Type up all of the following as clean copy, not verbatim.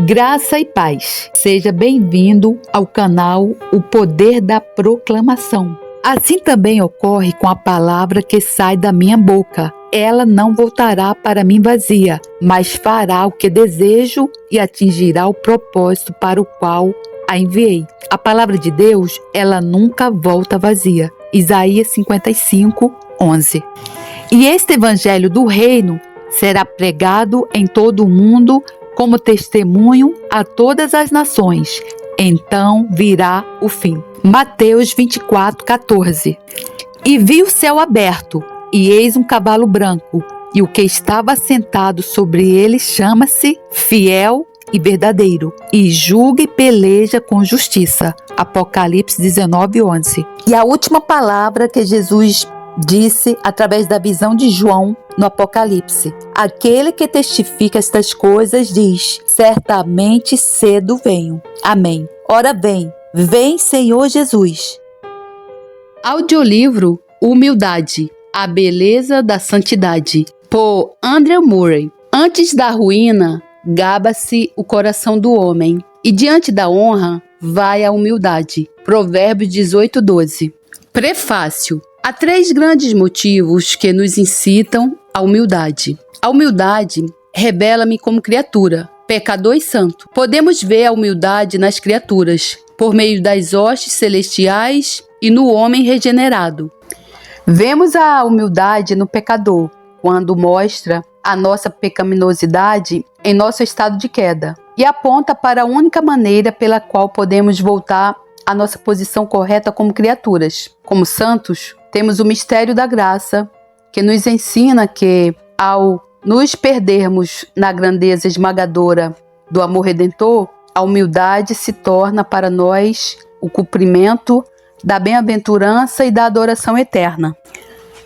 Graça e paz. Seja bem-vindo ao canal O Poder da Proclamação. Assim também ocorre com a palavra que sai da minha boca. Ela não voltará para mim vazia, mas fará o que desejo e atingirá o propósito para o qual a enviei. A palavra de Deus, ela nunca volta vazia. Isaías 55:11. E este evangelho do reino será pregado em todo o mundo como testemunho a todas as nações. Então virá o fim. Mateus 24:14. E vi o céu aberto, e eis um cavalo branco, e o que estava sentado sobre ele chama-se Fiel e Verdadeiro, e julga e peleja com justiça. Apocalipse 19:11. E a última palavra que Jesus disse através da visão de João no Apocalipse: aquele que testifica estas coisas diz: certamente cedo venho. Amém. Ora vem Senhor Jesus. Audiolivro Humildade, a beleza da santidade, por Andrew Murray. Antes da ruína, gaba-se o coração do homem, e diante da honra vai a humildade. Provérbios 18:12. Prefácio. Há 3 grandes motivos que nos incitam à humildade. A humildade revela-me como criatura, pecador e santo. Podemos ver a humildade nas criaturas, por meio das hostes celestiais e no homem regenerado. Vemos a humildade no pecador, quando mostra a nossa pecaminosidade em nosso estado de queda e aponta para a única maneira pela qual podemos voltar à nossa posição correta como criaturas. Como santos, temos o mistério da graça, que nos ensina que, ao nos perdermos na grandeza esmagadora do amor redentor, a humildade se torna para nós o cumprimento da bem-aventurança e da adoração eterna.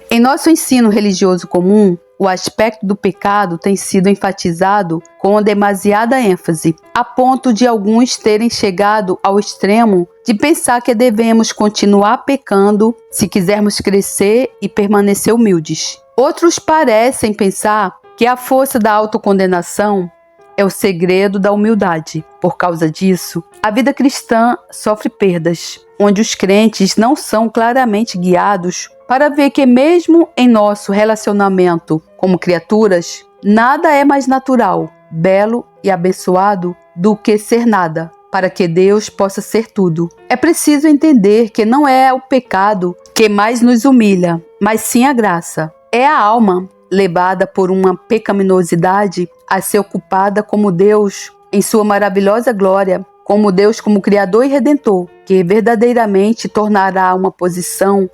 Em nosso ensino religioso comum, o aspecto do pecado tem sido enfatizado com demasiada ênfase, a ponto de alguns terem chegado ao extremo de pensar que devemos continuar pecando se quisermos crescer e permanecer humildes. Outros parecem pensar que a força da autocondenação é o segredo da humildade. Por causa disso, a vida cristã sofre perdas, onde os crentes não são claramente guiados para ver que mesmo em nosso relacionamento como criaturas, nada é mais natural, belo e abençoado do que ser nada, para que Deus possa ser tudo. É preciso entender que não é o pecado que mais nos humilha, mas sim a graça. É a alma levada por uma pecaminosidade a ser ocupada como Deus em sua maravilhosa glória, como Deus como Criador e Redentor, que verdadeiramente tornará uma posição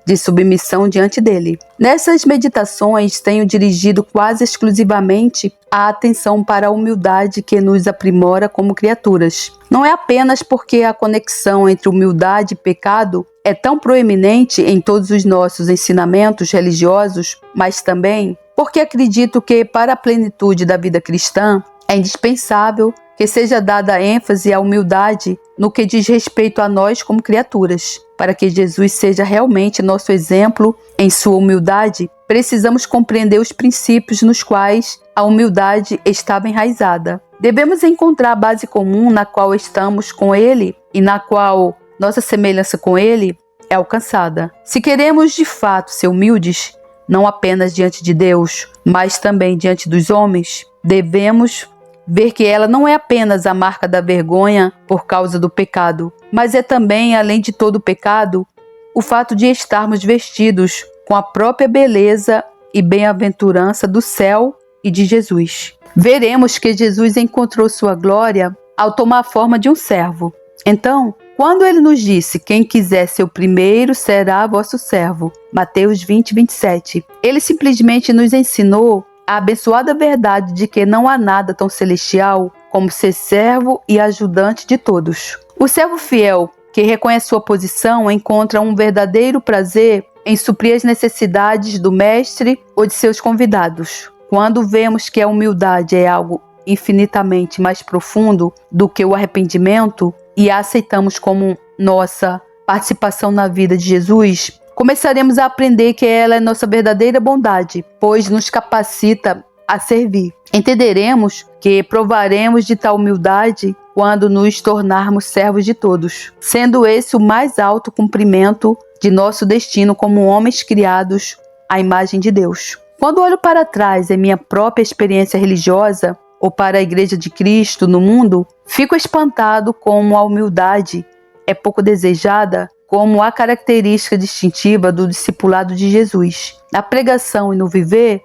de submissão diante dele. Nessas meditações, tenho dirigido quase exclusivamente a atenção para a humildade que nos aprimora como criaturas. Não é apenas porque a conexão entre humildade e pecado é tão proeminente em todos os nossos ensinamentos religiosos, mas também porque acredito que, para a plenitude da vida cristã, é indispensável que seja dada ênfase à humildade no que diz respeito a nós como criaturas. Para que Jesus seja realmente nosso exemplo em sua humildade, precisamos compreender os princípios nos quais a humildade estava enraizada. Devemos encontrar a base comum na qual estamos com Ele e na qual nossa semelhança com Ele é alcançada. Se queremos de fato ser humildes, não apenas diante de Deus, mas também diante dos homens, devemos ver que ela não é apenas a marca da vergonha por causa do pecado, mas é também, além de todo o pecado, o fato de estarmos vestidos com a própria beleza e bem-aventurança do céu e de Jesus. Veremos que Jesus encontrou sua glória ao tomar a forma de um servo. Então, quando ele nos disse: quem quiser ser o primeiro será vosso servo, Mateus 20:27, ele simplesmente nos ensinou a abençoada verdade de que não há nada tão celestial como ser servo e ajudante de todos. O servo fiel, que reconhece sua posição, encontra um verdadeiro prazer em suprir as necessidades do mestre ou de seus convidados. Quando vemos que a humildade é algo infinitamente mais profundo do que o arrependimento e a aceitamos como nossa participação na vida de Jesus, começaremos a aprender que ela é nossa verdadeira bondade, pois nos capacita a servir. Entenderemos que provaremos de tal humildade quando nos tornarmos servos de todos, sendo esse o mais alto cumprimento de nosso destino como homens criados à imagem de Deus. Quando olho para trás em minha própria experiência religiosa ou para a Igreja de Cristo no mundo, fico espantado como a humildade é pouco desejada como a característica distintiva do discipulado de Jesus. Na pregação e no viver,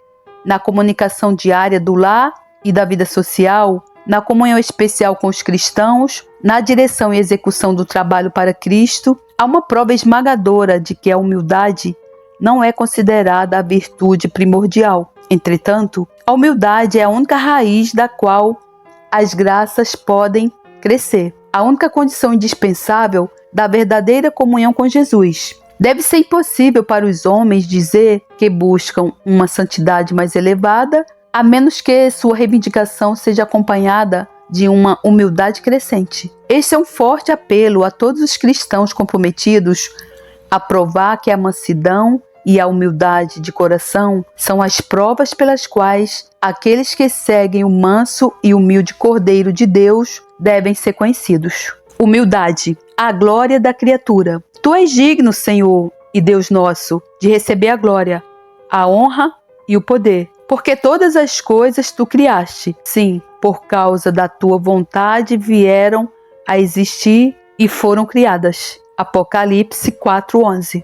na comunicação diária do lar e da vida social, na comunhão especial com os cristãos, na direção e execução do trabalho para Cristo, há uma prova esmagadora de que a humildade não é considerada a virtude primordial. Entretanto, a humildade é a única raiz da qual as graças podem crescer, a única condição indispensável da verdadeira comunhão com Jesus. Deve ser impossível para os homens dizer que buscam uma santidade mais elevada, a menos que sua reivindicação seja acompanhada de uma humildade crescente. Este é um forte apelo a todos os cristãos comprometidos a provar que a mansidão e a humildade de coração são as provas pelas quais aqueles que seguem o manso e humilde Cordeiro de Deus devem ser conhecidos. Humildade, a glória da criatura. Tu és digno, Senhor e Deus nosso, de receber a glória, a honra e o poder, porque todas as coisas tu criaste. Sim, por causa da tua vontade vieram a existir e foram criadas. Apocalipse 4:11.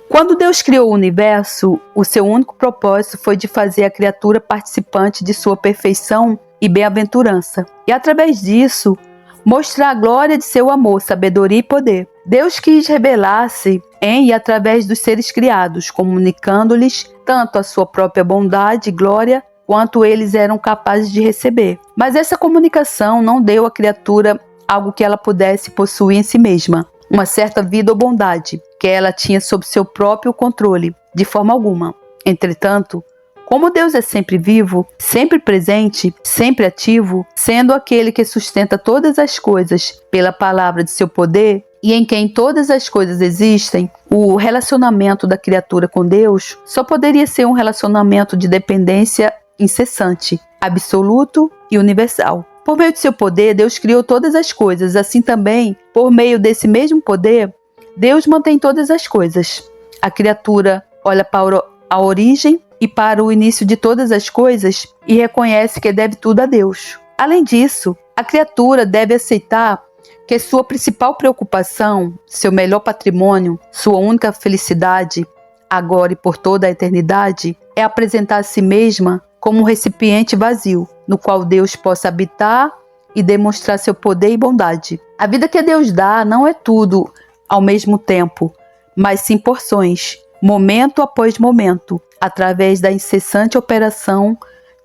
Quando Deus criou o universo, o seu único propósito foi de fazer a criatura participante de sua perfeição e bem-aventurança, e através disso, mostrar a glória de seu amor, sabedoria e poder. Deus quis revelar-se em e através dos seres criados, comunicando-lhes tanto a sua própria bondade e glória, quanto eles eram capazes de receber. Mas essa comunicação não deu à criatura algo que ela pudesse possuir em si mesma, uma certa vida ou bondade, que ela tinha sob seu próprio controle, de forma alguma. Entretanto, como Deus é sempre vivo, sempre presente, sempre ativo, sendo aquele que sustenta todas as coisas pela palavra de seu poder e em quem todas as coisas existem, o relacionamento da criatura com Deus só poderia ser um relacionamento de dependência incessante, absoluto e universal. Por meio de seu poder, Deus criou todas as coisas. Assim também, por meio desse mesmo poder, Deus mantém todas as coisas. A criatura olha para a origem e para o início de todas as coisas e reconhece que deve tudo a Deus. Além disso, a criatura deve aceitar que sua principal preocupação, seu melhor patrimônio, sua única felicidade, agora e por toda a eternidade, é apresentar a si mesma como um recipiente vazio, no qual Deus possa habitar e demonstrar seu poder e bondade. A vida que Deus dá não é tudo ao mesmo tempo, mas sim porções, momento após momento, através da incessante operação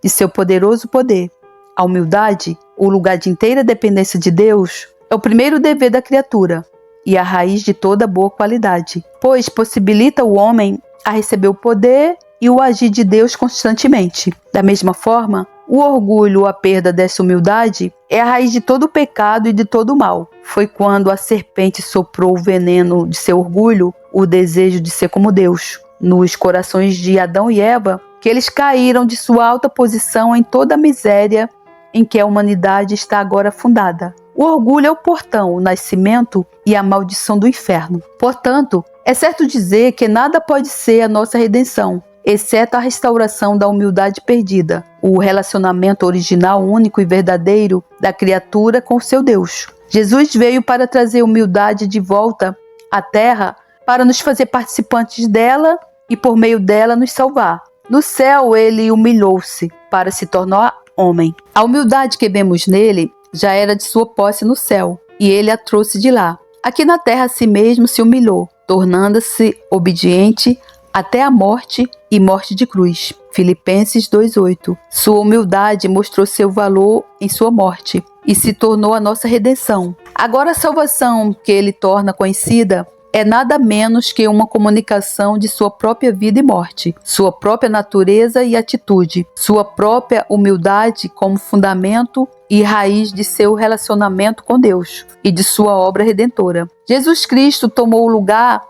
de seu poderoso poder. A humildade, o lugar de inteira dependência de Deus, é o primeiro dever da criatura e a raiz de toda boa qualidade, pois possibilita o homem a receber o poder e o agir de Deus constantemente. Da mesma forma, o orgulho ou a perda dessa humildade é a raiz de todo o pecado e de todo o mal. Foi quando a serpente soprou o veneno de seu orgulho, o desejo de ser como Deus, nos corações de Adão e Eva, que eles caíram de sua alta posição em toda a miséria em que a humanidade está agora fundada. O orgulho é o portão, o nascimento e a maldição do inferno. Portanto, é certo dizer que nada pode ser a nossa redenção, exceto a restauração da humildade perdida, o relacionamento original, único e verdadeiro da criatura com seu Deus. Jesus veio para trazer humildade de volta à terra, para nos fazer participantes dela e por meio dela nos salvar. No céu ele humilhou-se para se tornar homem. A humildade que vemos nele já era de sua posse no céu, e ele a trouxe de lá. Aqui na terra a si mesmo se humilhou, tornando-se obediente até a morte e morte de cruz. Filipenses 2:8. Sua humildade mostrou seu valor em sua morte e se tornou a nossa redenção. Agora a salvação que ele torna conhecida é nada menos que uma comunicação de sua própria vida e morte, sua própria natureza e atitude, sua própria humildade como fundamento e raiz de seu relacionamento com Deus e de sua obra redentora. Jesus Cristo tomou o lugar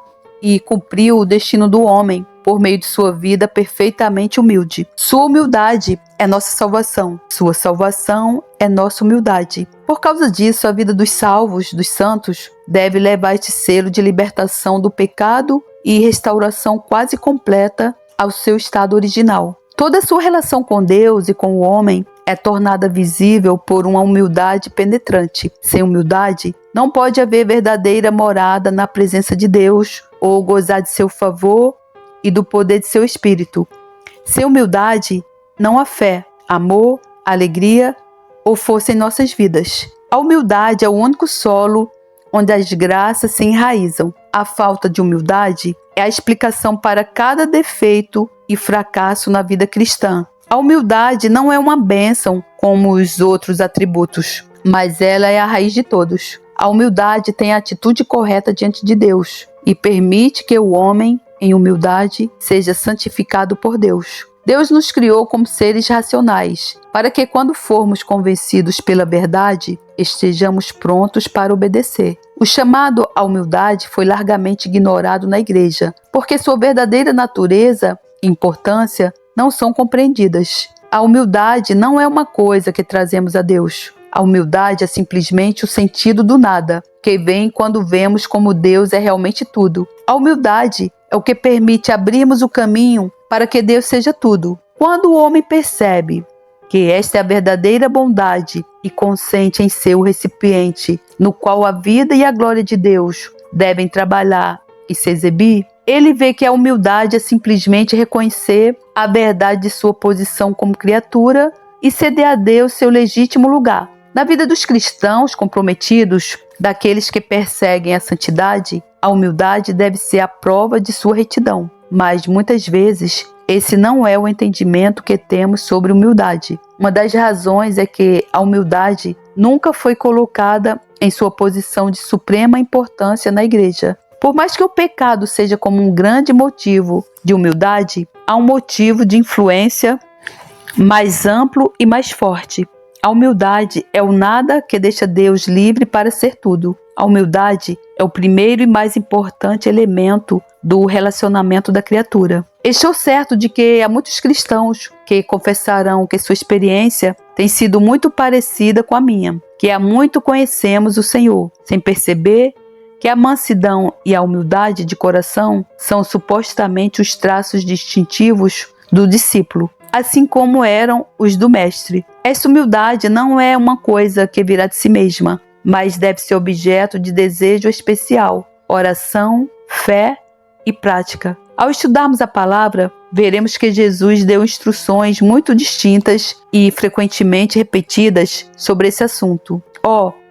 e cumpriu o destino do homem, por meio de sua vida perfeitamente humilde. Sua humildade é nossa salvação. Sua salvação é nossa humildade. Por causa disso, a vida dos salvos, dos santos, deve levar este selo de libertação do pecado e restauração quase completa ao seu estado original. Toda a sua relação com Deus e com o homem é tornada visível por uma humildade penetrante. Sem humildade, não pode haver verdadeira morada na presença de Deus ou gozar de seu favor e do poder de seu Espírito. Sem humildade, não há fé, amor, alegria ou força em nossas vidas. A humildade é o único solo onde as graças se enraizam. A falta de humildade é a explicação para cada defeito e fracasso na vida cristã. A humildade não é uma bênção como os outros atributos, mas ela é a raiz de todos. A humildade tem a atitude correta diante de Deus e permite que o homem, em humildade, seja santificado por Deus. Deus nos criou como seres racionais, para que quando formos convencidos pela verdade, estejamos prontos para obedecer. O chamado à humildade foi largamente ignorado na igreja, porque sua verdadeira natureza e importância não são compreendidas. A humildade não é uma coisa que trazemos a Deus. A humildade é simplesmente o sentido do nada, que vem quando vemos como Deus é realmente tudo. A humildade é o que permite abrirmos o caminho para que Deus seja tudo. Quando o homem percebe que esta é a verdadeira bondade e consente em ser o recipiente no qual a vida e a glória de Deus devem trabalhar e se exibir, ele vê que a humildade é simplesmente reconhecer a verdade de sua posição como criatura e ceder a Deus seu legítimo lugar. Na vida dos cristãos comprometidos, daqueles que perseguem a santidade, a humildade deve ser a prova de sua retidão. Mas muitas vezes, esse não é o entendimento que temos sobre humildade. Uma das razões é que a humildade nunca foi colocada em sua posição de suprema importância na igreja. Por mais que o pecado seja como um grande motivo de humildade, há um motivo de influência mais amplo e mais forte. A humildade é o nada que deixa Deus livre para ser tudo. A humildade é o primeiro e mais importante elemento do relacionamento da criatura. Estou certo de que há muitos cristãos que confessarão que sua experiência tem sido muito parecida com a minha, que há muito conhecemos o Senhor, sem perceber que a mansidão e a humildade de coração são supostamente os traços distintivos do discípulo, assim como eram os do mestre. Essa humildade não é uma coisa que virá de si mesma, mas deve ser objeto de desejo especial, oração, fé e prática. Ao estudarmos a palavra, veremos que Jesus deu instruções muito distintas e frequentemente repetidas sobre esse assunto.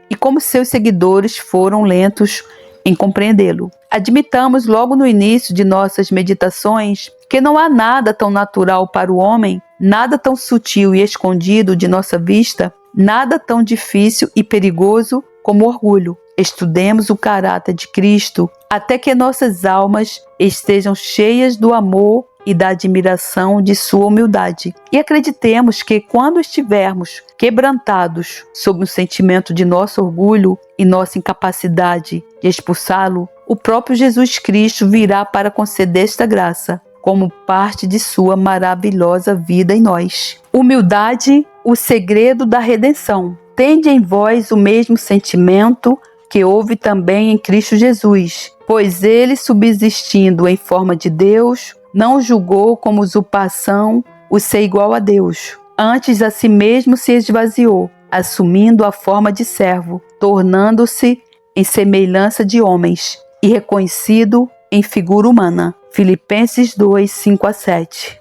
E como seus seguidores foram lentos em compreendê-lo. Admitamos logo no início de nossas meditações que não há nada tão natural para o homem, nada tão sutil e escondido de nossa vista, nada tão difícil e perigoso como orgulho. Estudemos o caráter de Cristo até que nossas almas estejam cheias do amor e da admiração de sua humildade. E acreditemos que quando estivermos quebrantados sob o sentimento de nosso orgulho e nossa incapacidade de expulsá-lo, o próprio Jesus Cristo virá para conceder esta graça, como parte de sua maravilhosa vida em nós. Humildade, o segredo da redenção. Tende em vós o mesmo sentimento que houve também em Cristo Jesus, pois ele, subsistindo em forma de Deus, não julgou como usurpação o ser igual a Deus. Antes a si mesmo se esvaziou, assumindo a forma de servo, tornando-se em semelhança de homens e reconhecido em figura humana. Filipenses 2, 5-7.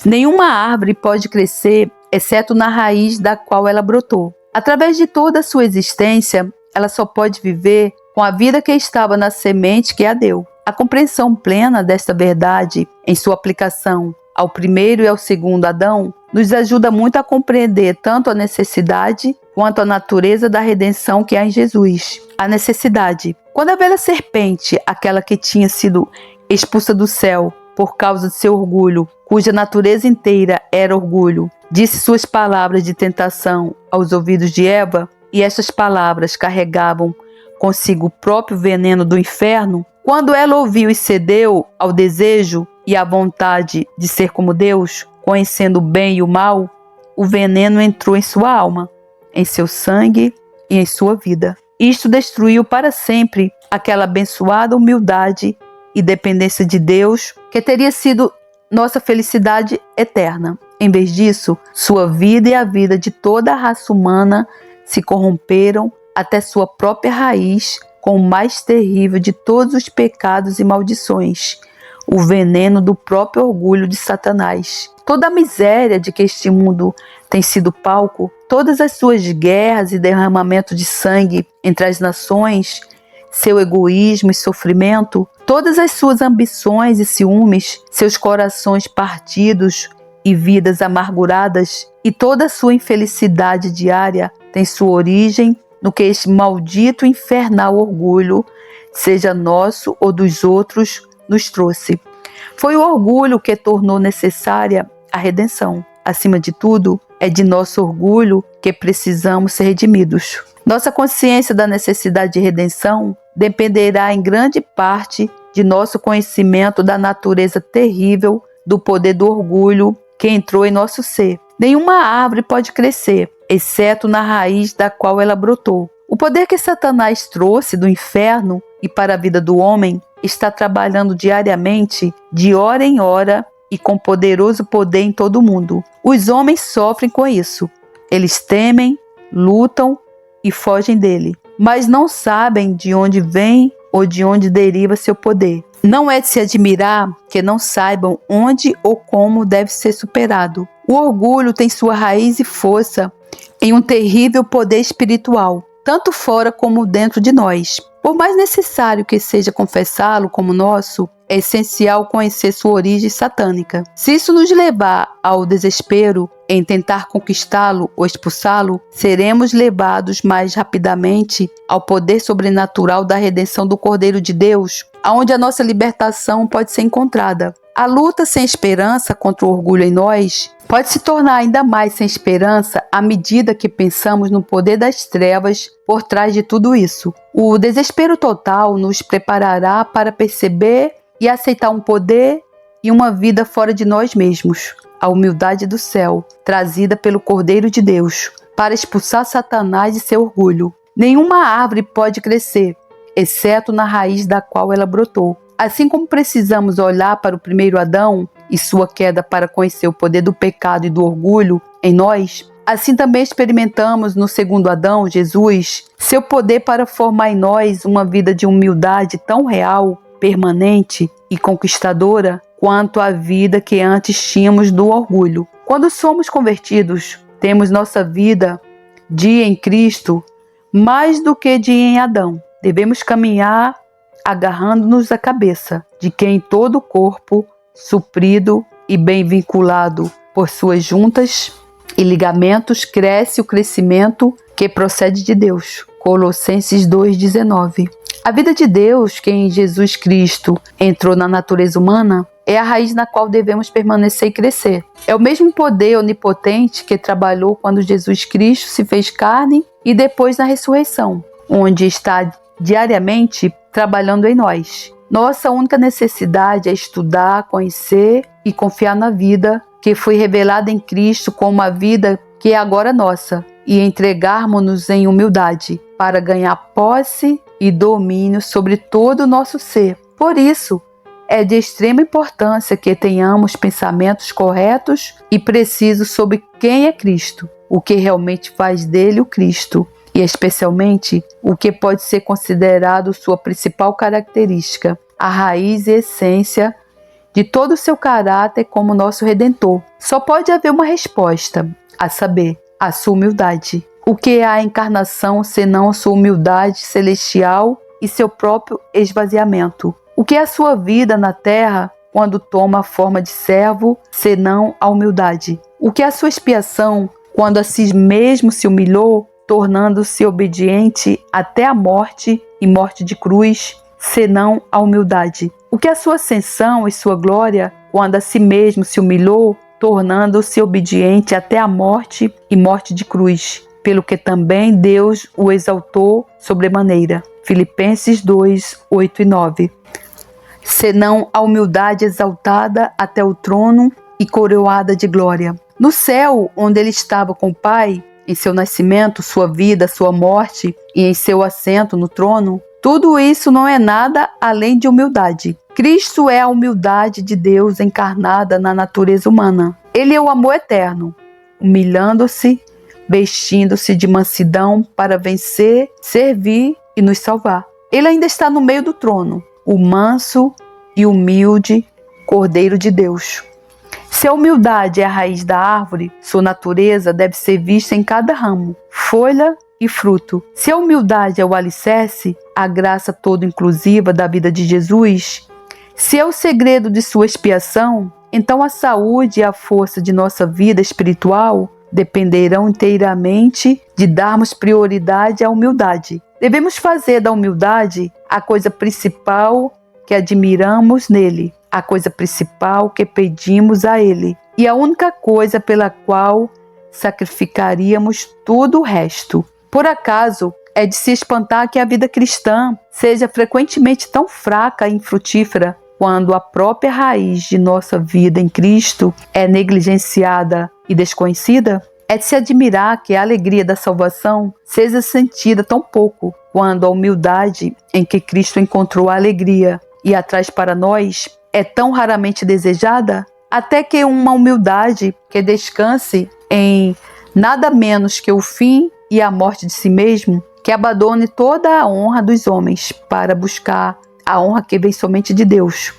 Nenhuma árvore pode crescer exceto na raiz da qual ela brotou. Através de toda a sua existência, ela só pode viver com a vida que estava na semente que a deu. A compreensão plena desta verdade em sua aplicação ao primeiro e ao segundo Adão nos ajuda muito a compreender tanto a necessidade quanto a natureza da redenção que há em Jesus. A necessidade. Quando a velha serpente, aquela que tinha sido expulsa do céu por causa de seu orgulho, cuja natureza inteira era orgulho, disse suas palavras de tentação aos ouvidos de Eva, e estas palavras carregavam consigo o próprio veneno do inferno, Quando ela ouviu e cedeu ao desejo e à vontade de ser como Deus, conhecendo o bem e o mal, o veneno entrou em sua alma, em seu sangue e em sua vida. Isto destruiu para sempre aquela abençoada humildade e dependência de Deus que teria sido nossa felicidade eterna. Em vez disso, sua vida e a vida de toda a raça humana se corromperam até sua própria raiz com o mais terrível de todos os pecados e maldições, o veneno do próprio orgulho de Satanás. Toda a miséria de que este mundo tem sido palco, todas as suas guerras e derramamento de sangue entre as nações, seu egoísmo e sofrimento, todas as suas ambições e ciúmes, seus corações partidos e vidas amarguradas, e toda a sua infelicidade diária tem sua origem no que este maldito e infernal orgulho, seja nosso ou dos outros, nos trouxe. Foi o orgulho que tornou necessária a redenção. Acima de tudo, é de nosso orgulho que precisamos ser redimidos. Nossa consciência da necessidade de redenção dependerá em grande parte de nosso conhecimento da natureza terrível do poder do orgulho que entrou em nosso ser. Nenhuma árvore pode crescer, exceto na raiz da qual ela brotou. O poder que Satanás trouxe do inferno e para a vida do homem está trabalhando diariamente, de hora em hora e com poderoso poder em todo o mundo. Os homens sofrem com isso. Eles temem, lutam e fogem dele, mas não sabem de onde vem ou de onde deriva seu poder. Não é de se admirar que não saibam onde ou como deve ser superado. O orgulho tem sua raiz e força em um terrível poder espiritual, tanto fora como dentro de nós. Por mais necessário que seja confessá-lo como nosso, é essencial conhecer sua origem satânica. Se isso nos levar ao desespero em tentar conquistá-lo ou expulsá-lo, seremos levados mais rapidamente ao poder sobrenatural da redenção do Cordeiro de Deus, aonde a nossa libertação pode ser encontrada. A luta sem esperança contra o orgulho em nós pode se tornar ainda mais sem esperança à medida que pensamos no poder das trevas por trás de tudo isso. O desespero total nos preparará para perceber e aceitar um poder e uma vida fora de nós mesmos, a humildade do céu, trazida pelo Cordeiro de Deus, para expulsar Satanás e seu orgulho. Nenhuma árvore pode crescer, exceto na raiz da qual ela brotou. Assim como precisamos olhar para o primeiro Adão e sua queda para conhecer o poder do pecado e do orgulho em nós, assim também experimentamos no segundo Adão, Jesus, seu poder para formar em nós uma vida de humildade tão real, permanente e conquistadora quanto a vida que antes tínhamos do orgulho. Quando somos convertidos, temos nossa vida dia em Cristo mais do que dia em Adão. Devemos caminhar agarrando-nos à cabeça, de quem todo o corpo, suprido e bem vinculado por suas juntas e ligamentos, cresce o crescimento que procede de Deus. Colossenses 2,19. A vida de Deus, que em Jesus Cristo entrou na natureza humana, é a raiz na qual devemos permanecer e crescer. É o mesmo poder onipotente que trabalhou quando Jesus Cristo se fez carne e depois na ressurreição, onde está diariamente trabalhando em nós. Nossa única necessidade é estudar, conhecer e confiar na vida que foi revelada em Cristo como a vida que é agora nossa e entregarmos-nos em humildade para ganhar posse e domínio sobre todo o nosso ser. Por isso, é de extrema importância que tenhamos pensamentos corretos e precisos sobre quem é Cristo, o que realmente faz dele o Cristo, e especialmente o que pode ser considerado sua principal característica, a raiz e essência de todo o seu caráter como nosso Redentor. Só pode haver uma resposta, a saber, a sua humildade. O que é a encarnação senão a sua humildade celestial e seu próprio esvaziamento? O que é a sua vida na terra quando toma a forma de servo senão a humildade? O que é a sua expiação quando a si mesmo se humilhou, tornando-se obediente até a morte e morte de cruz, senão a humildade? O que é a sua ascensão e sua glória quando a si mesmo se humilhou, tornando-se obediente até a morte e morte de cruz, pelo que também Deus o exaltou sobremaneira? Filipenses 2, 8 e 9. senão a humildade exaltada até o trono e coroada de glória. No céu, onde ele estava com o Pai, em seu nascimento, sua vida, sua morte e em seu assento no trono, tudo isso não é nada além de humildade. Cristo é a humildade de Deus encarnada na natureza humana. Ele é o amor eterno, humilhando-se, vestindo-se de mansidão para vencer, servir e nos salvar. Ele ainda está no meio do trono, o manso e humilde Cordeiro de Deus. Se a humildade é a raiz da árvore, sua natureza deve ser vista em cada ramo, folha e fruto. Se a humildade é o alicerce, a graça toda inclusiva da vida de Jesus, se é o segredo de sua expiação, então a saúde e a força de nossa vida espiritual dependerão inteiramente de darmos prioridade à humildade. Devemos fazer da humildade a coisa principal que admiramos nele, a coisa principal que pedimos a ele e a única coisa pela qual sacrificaríamos todo o resto. Por acaso, é de se espantar que a vida cristã seja frequentemente tão fraca e infrutífera quando a própria raiz de nossa vida em Cristo é negligenciada e desconhecida? É de se admirar que a alegria da salvação seja sentida tão pouco quando a humildade em que Cristo encontrou a alegria e a traz para nós é tão raramente desejada, até que uma humildade que descanse em nada menos que o fim e a morte de si mesmo, que abandone toda a honra dos homens para buscar a honra que vem somente de Deus,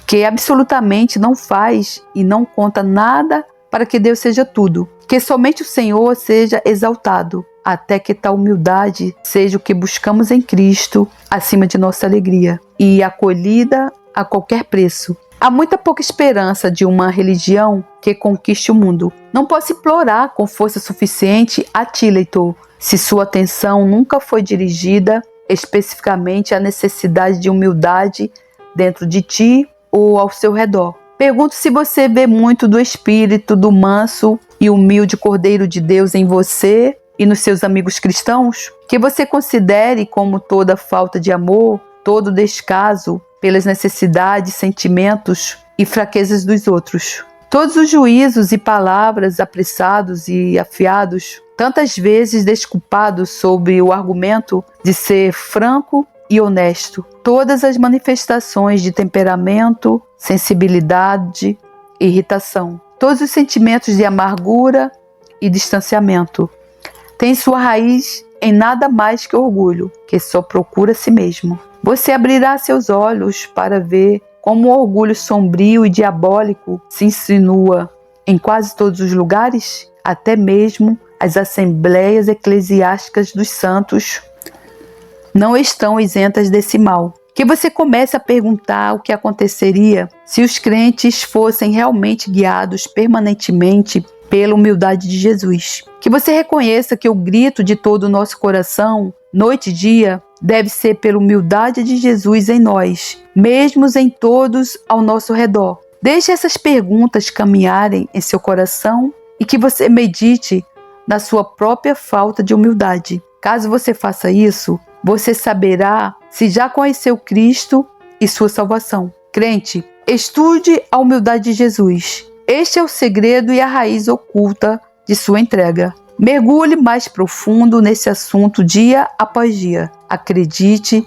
que absolutamente não faz e não conta nada para que Deus seja tudo, que somente o Senhor seja exaltado, até que tal humildade seja o que buscamos em Cristo acima de nossa alegria e acolhida a qualquer preço. Há muita pouca esperança de uma religião que conquiste o mundo. Não posso implorar com força suficiente a ti, leitor, se sua atenção nunca foi dirigida especificamente à necessidade de humildade dentro de ti ou ao seu redor. Pergunto se você vê muito do espírito do manso e humilde Cordeiro de Deus em você e nos seus amigos cristãos, que você considere como toda falta de amor, todo descaso pelas necessidades, sentimentos e fraquezas dos outros. Todos os juízos e palavras apressados e afiados, tantas vezes desculpados sob o argumento de ser franco e honesto. Todas as manifestações de temperamento, sensibilidade, irritação. Todos os sentimentos de amargura e distanciamento têm sua raiz em nada mais que orgulho, que só procura a si mesmo. Você abrirá seus olhos para ver como o orgulho sombrio e diabólico se insinua em quase todos os lugares, até mesmo as assembleias eclesiásticas dos santos não estão isentas desse mal. Que você comece a perguntar o que aconteceria se os crentes fossem realmente guiados permanentemente pela humildade de Jesus. Que você reconheça que o grito de todo o nosso coração, noite e dia, deve ser pela humildade de Jesus em nós, mesmo em todos ao nosso redor. Deixe essas perguntas caminharem em seu coração e que você medite na sua própria falta de humildade. Caso você faça isso, você saberá se já conheceu Cristo e sua salvação. Crente, estude a humildade de Jesus. Este é o segredo e a raiz oculta de sua entrega. Mergulhe mais profundo nesse assunto dia após dia. Acredite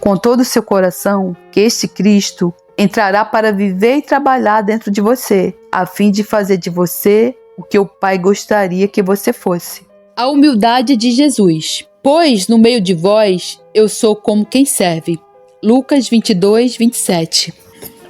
com todo o seu coração que este Cristo entrará para viver e trabalhar dentro de você, a fim de fazer de você o que o Pai gostaria que você fosse. A humildade de Jesus. Pois no meio de vós eu sou como quem serve. Lucas 22, 27.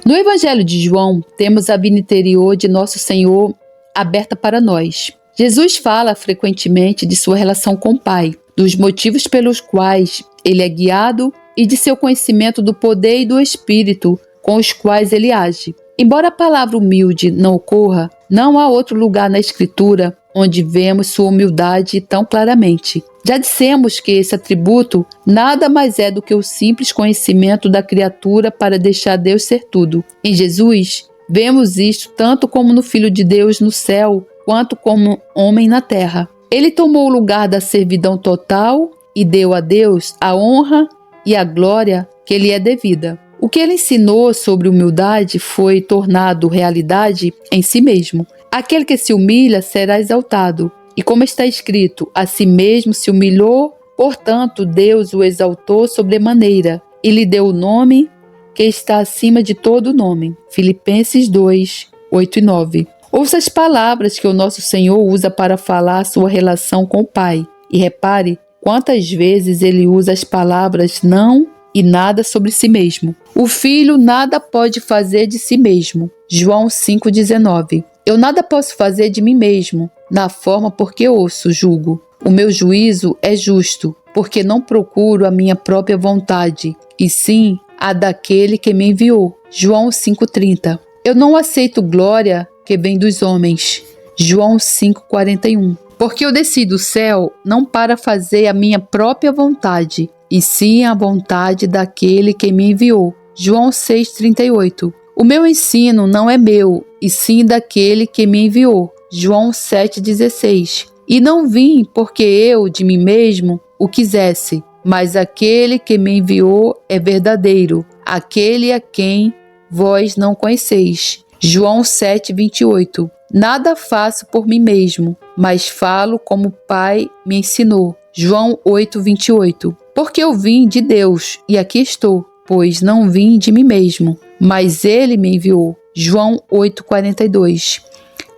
No Evangelho de João, temos a vida interior de nosso Senhor aberta para nós. Jesus fala frequentemente de sua relação com o Pai, dos motivos pelos quais ele é guiado e de seu conhecimento do poder e do Espírito com os quais ele age. Embora a palavra humilde não ocorra, não há outro lugar na Escritura onde vemos sua humildade tão claramente. Já dissemos que esse atributo nada mais é do que o simples conhecimento da criatura para deixar Deus ser tudo. Em Jesus, vemos isto tanto como no Filho de Deus no céu, quanto como homem na terra. Ele tomou o lugar da servidão total e deu a Deus a honra e a glória que lhe é devida. O que ele ensinou sobre humildade foi tornado realidade em si mesmo. Aquele que se humilha será exaltado. E como está escrito, a si mesmo se humilhou, portanto Deus o exaltou sobremaneira e lhe deu o nome que está acima de todo nome. Filipenses 2, 8 e 9. Ouça as palavras que o nosso Senhor usa para falar sua relação com o Pai. E repare quantas vezes ele usa as palavras não e nada sobre si mesmo. O Filho nada pode fazer de si mesmo. João 5,19. Eu nada posso fazer de mim mesmo, na forma porque ouço, julgo. O meu juízo é justo, porque não procuro a minha própria vontade, e sim a daquele que me enviou. João 5,30. Eu não aceito glória que vem dos homens. João 5,41. Porque eu desci do céu não para fazer a minha própria vontade, e sim a vontade daquele que me enviou. João 6,38. O meu ensino não é meu, e sim daquele que me enviou. João 7,16. E não vim porque eu, de mim mesmo, o quisesse, mas aquele que me enviou é verdadeiro, aquele a quem vós não conheceis. João 7,28. Nada faço por mim mesmo, mas falo como o Pai me ensinou. João 8,28. Porque eu vim de Deus, e aqui estou, pois não vim de mim mesmo, mas Ele me enviou. João 8,42.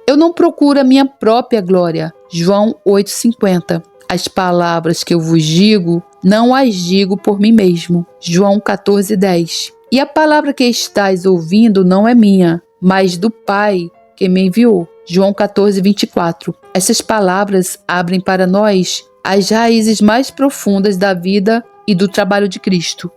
Eu não procuro a minha própria glória. João 8,50. As palavras que eu vos digo, não as digo por mim mesmo. João 14,10. E a palavra que estáis ouvindo não é minha, mas do Pai que me enviou. João 14,24. Essas palavras abrem para nós as raízes mais profundas da vida e do trabalho de Cristo.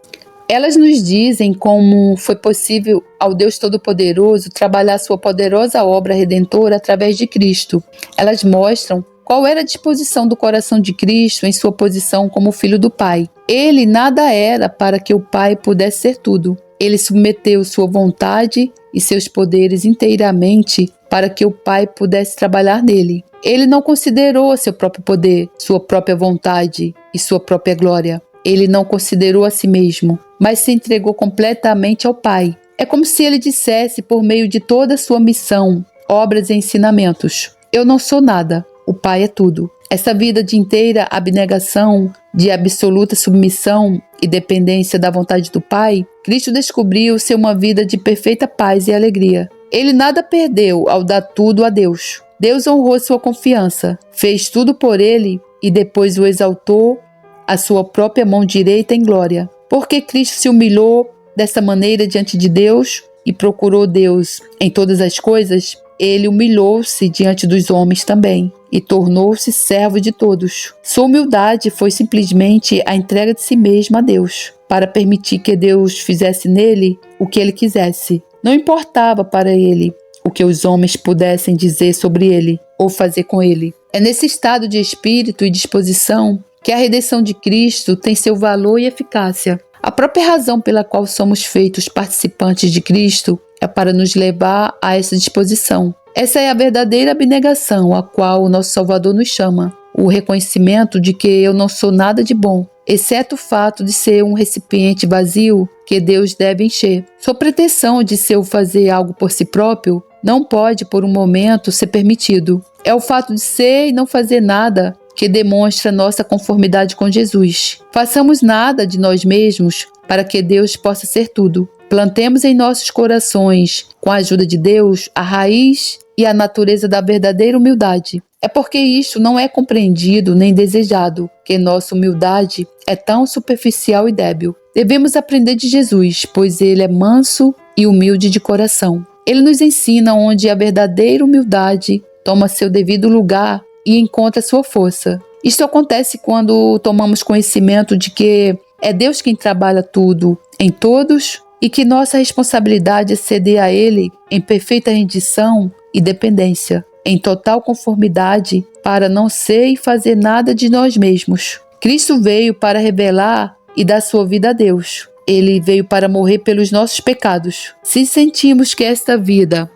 Elas nos dizem como foi possível ao Deus Todo-Poderoso trabalhar sua poderosa obra redentora através de Cristo. Elas mostram qual era a disposição do coração de Cristo em sua posição como Filho do Pai. Ele nada era para que o Pai pudesse ser tudo. Ele submeteu sua vontade e seus poderes inteiramente para que o Pai pudesse trabalhar nele. Ele não considerou seu próprio poder, sua própria vontade e sua própria glória. Ele não considerou a si mesmo, mas se entregou completamente ao Pai. É como se ele dissesse por meio de toda a sua missão, obras e ensinamentos: eu não sou nada, o Pai é tudo. Essa vida de inteira abnegação, de absoluta submissão e dependência da vontade do Pai, Cristo descobriu ser uma vida de perfeita paz e alegria. Ele nada perdeu ao dar tudo a Deus. Deus honrou sua confiança, fez tudo por ele e depois o exaltou à sua própria mão direita em glória. Porque Cristo se humilhou dessa maneira diante de Deus e procurou Deus em todas as coisas, ele humilhou-se diante dos homens também e tornou-se servo de todos. Sua humildade foi simplesmente a entrega de si mesmo a Deus, para permitir que Deus fizesse nele o que ele quisesse. Não importava para ele o que os homens pudessem dizer sobre ele ou fazer com ele. É nesse estado de espírito e disposição que a redenção de Cristo tem seu valor e eficácia. A própria razão pela qual somos feitos participantes de Cristo é para nos levar a essa disposição. Essa é a verdadeira abnegação a qual o nosso Salvador nos chama, o reconhecimento de que eu não sou nada de bom, exceto o fato de ser um recipiente vazio que Deus deve encher. Sua pretensão de se eu fazer algo por si próprio não pode, por um momento, ser permitido. É o fato de ser e não fazer nada que demonstra nossa conformidade com Jesus. Façamos nada de nós mesmos para que Deus possa ser tudo. Plantemos em nossos corações, com a ajuda de Deus, a raiz e a natureza da verdadeira humildade. É porque isto não é compreendido nem desejado, que nossa humildade é tão superficial e débil. Devemos aprender de Jesus, pois ele é manso e humilde de coração. Ele nos ensina onde a verdadeira humildade toma seu devido lugar e encontra sua força. Isto acontece quando tomamos conhecimento de que é Deus quem trabalha tudo em todos e que nossa responsabilidade é ceder a Ele em perfeita rendição e dependência, em total conformidade para não ser e fazer nada de nós mesmos. Cristo veio para revelar e dar sua vida a Deus. Ele veio para morrer pelos nossos pecados. Se sentimos que esta vida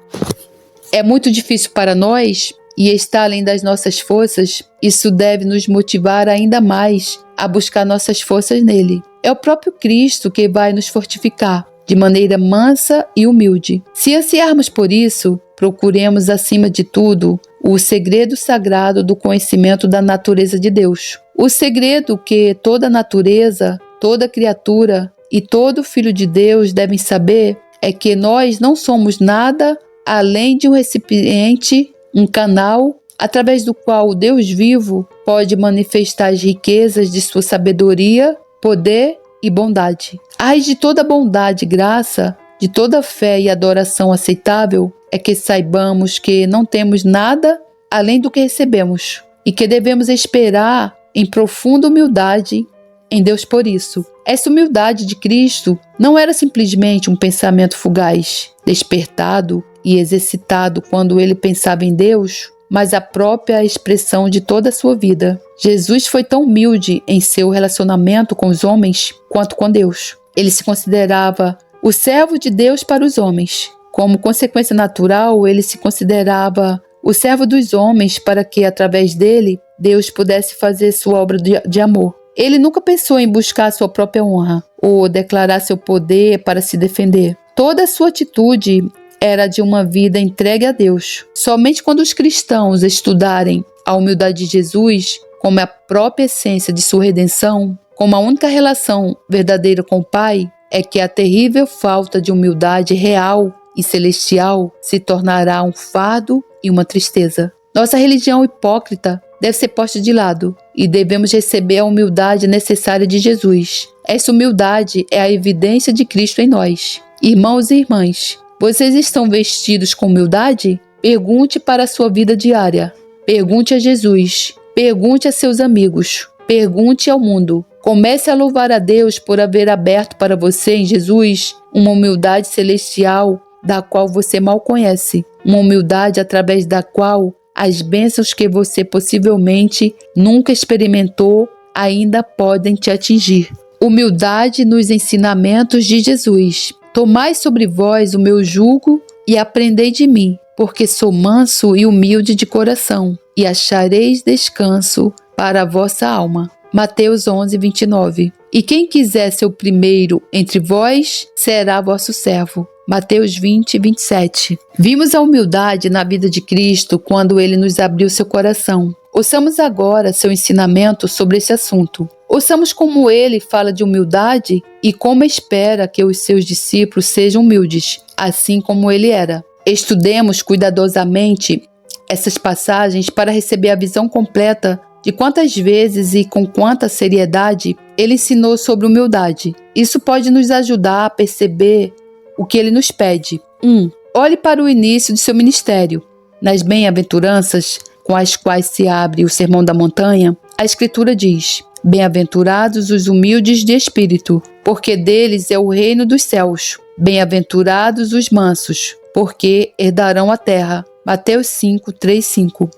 é muito difícil para nós e está além das nossas forças, isso deve nos motivar ainda mais a buscar nossas forças nele. É o próprio Cristo que vai nos fortificar. de maneira mansa e humilde. Se ansiarmos por isso, procuremos acima de tudo o segredo sagrado do conhecimento da natureza de Deus. O segredo que toda natureza, toda criatura e todo filho de Deus devem saber é que nós não somos nada além de um recipiente, um canal, através do qual o Deus vivo pode manifestar as riquezas de sua sabedoria, poder e bondade. A raiz de toda bondade e graça, de toda fé e adoração aceitável, é que saibamos que não temos nada além do que recebemos e que devemos esperar em profunda humildade em Deus por isso. Essa humildade de Cristo não era simplesmente um pensamento fugaz, despertado e exercitado quando ele pensava em Deus, mas a própria expressão de toda a sua vida. Jesus foi tão humilde em seu relacionamento com os homens quanto com Deus. Ele se considerava o servo de Deus para os homens. Como consequência natural, ele se considerava o servo dos homens para que, através dele, Deus pudesse fazer sua obra de amor. Ele nunca pensou em buscar sua própria honra ou declarar seu poder para se defender. Toda a sua atitude era de uma vida entregue a Deus. Somente quando os cristãos estudarem a humildade de Jesus como a própria essência de sua redenção, como a única relação verdadeira com o Pai, é que a terrível falta de humildade real e celestial se tornará um fardo e uma tristeza. Nossa religião hipócrita deve ser posta de lado e devemos receber a humildade necessária de Jesus. Essa humildade é a evidência de Cristo em nós. Irmãos e irmãs, vocês estão vestidos com humildade? Pergunte para a sua vida diária. Pergunte a Jesus. Pergunte a seus amigos. Pergunte ao mundo. Comece a louvar a Deus por haver aberto para você em Jesus uma humildade celestial da qual você mal conhece. Uma humildade através da qual as bênçãos que você possivelmente nunca experimentou ainda podem te atingir. Humildade nos ensinamentos de Jesus. Tomai sobre vós o meu jugo e aprendei de mim, porque sou manso e humilde de coração, e achareis descanso para a vossa alma. Mateus 11, 29. E quem quiser ser o primeiro entre vós, será vosso servo. Mateus 20, 27. Vimos a humildade na vida de Cristo quando ele nos abriu seu coração. Ouçamos agora seu ensinamento sobre esse assunto. Ouçamos como ele fala de humildade e como espera que os seus discípulos sejam humildes, assim como ele era. Estudemos cuidadosamente essas passagens para receber a visão completa de quantas vezes e com quanta seriedade ele ensinou sobre humildade. Isso pode nos ajudar a perceber o que ele nos pede. 1. Olhe para o início de seu ministério. Nas bem-aventuranças com as quais se abre o Sermão da Montanha, a Escritura diz: Bem-aventurados os humildes de espírito, porque deles é o reino dos céus. Bem-aventurados os mansos, porque herdarão a terra. Mateus 5, 3, 5.